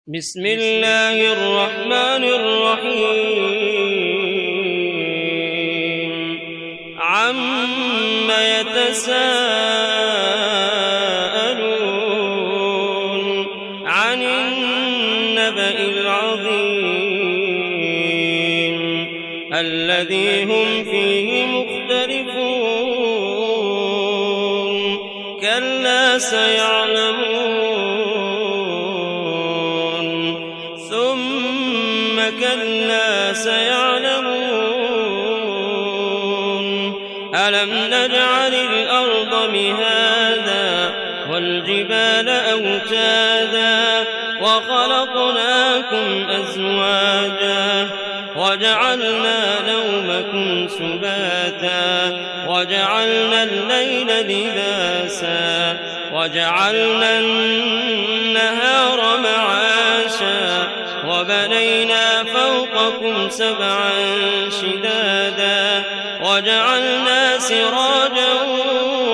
بسم الله الرحمن الرحيم عم يتساءلون عن النبأ العظيم الذي هم فيه مختلفون كلا سيعلمون ثم كلا سيعلمون ألم نجعل الأرض مهادا والجبال أوتادا وخلقناكم أزواجا وجعلنا نومكم سباتا وجعلنا الليل لباسا وجعلنا النهار معاشا وبنينا فوقكم سبعا شدادا وجعلنا سراجا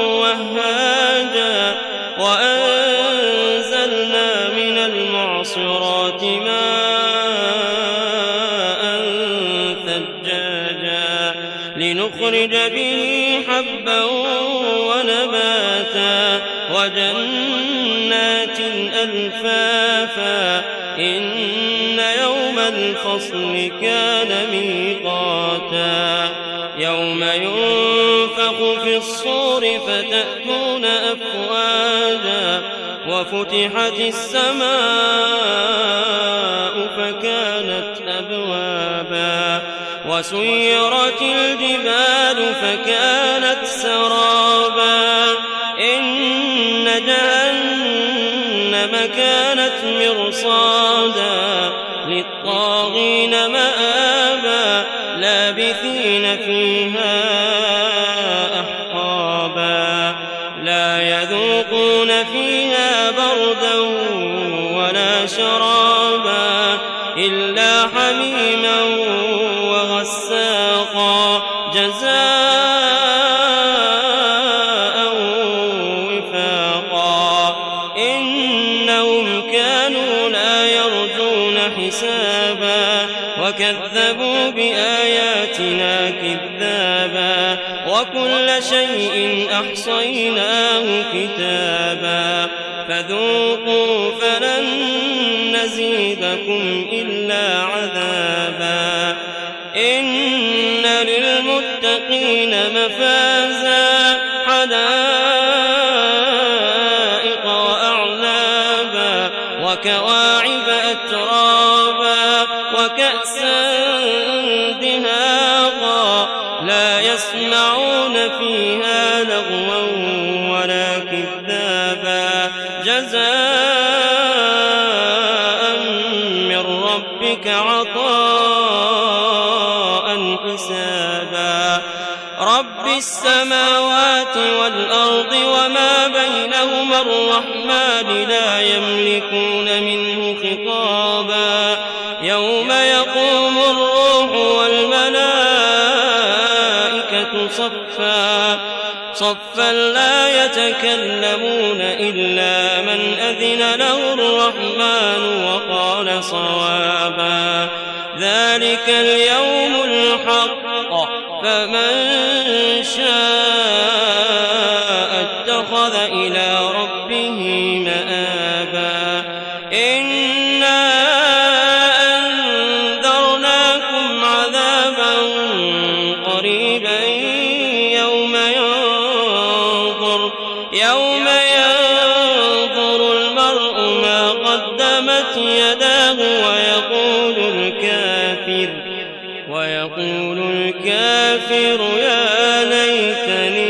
وهاجا وأنزلنا من المعصرات ماء ثجاجا لنخرج به حبا ونباتا وجنات ألفافا إن يوم الفصل كان ميقاتا يوم ينفخ في الصور فتأتون أفواجا وفتحت السماء فكانت أبوابا وسيرت الجبال فكانت سرابا إن جهنم كانت مرصادا للطاغين مآبا لابثين فيها أحقابا لا يذوقون فيها بردا ولا شرابا إلا حميما وغساقا جزاء وفاقا إنهم كانوا لا يرجون حسابا وكذبوا بآياتنا كذابا وكل شيء أحصيناه كتابا فذوقوا فلن نزيدكم إلا عذابا إن للمتقين مفازا حدائق وأعنابا وكواعب أترابا وكأسا دهاقا لا يسمعون فيها لغوا ولا كذابا جزاء من ربك عطاء حسابا رب السماوات والأرض وما بينهما الرحمن لا يملكون منه خطابا يوم يقوم الروح والملائكة صفا لا يتكلمون إلا من أذن له الرحمن وقال صوابا ذلك اليوم الحق فمن شاء اتخذ إلى ربه مآبا إنا أنذرناكم عذابا قريبا يوم ينظر المرء ما قدمت يداه ويقول الكافر يا ليتني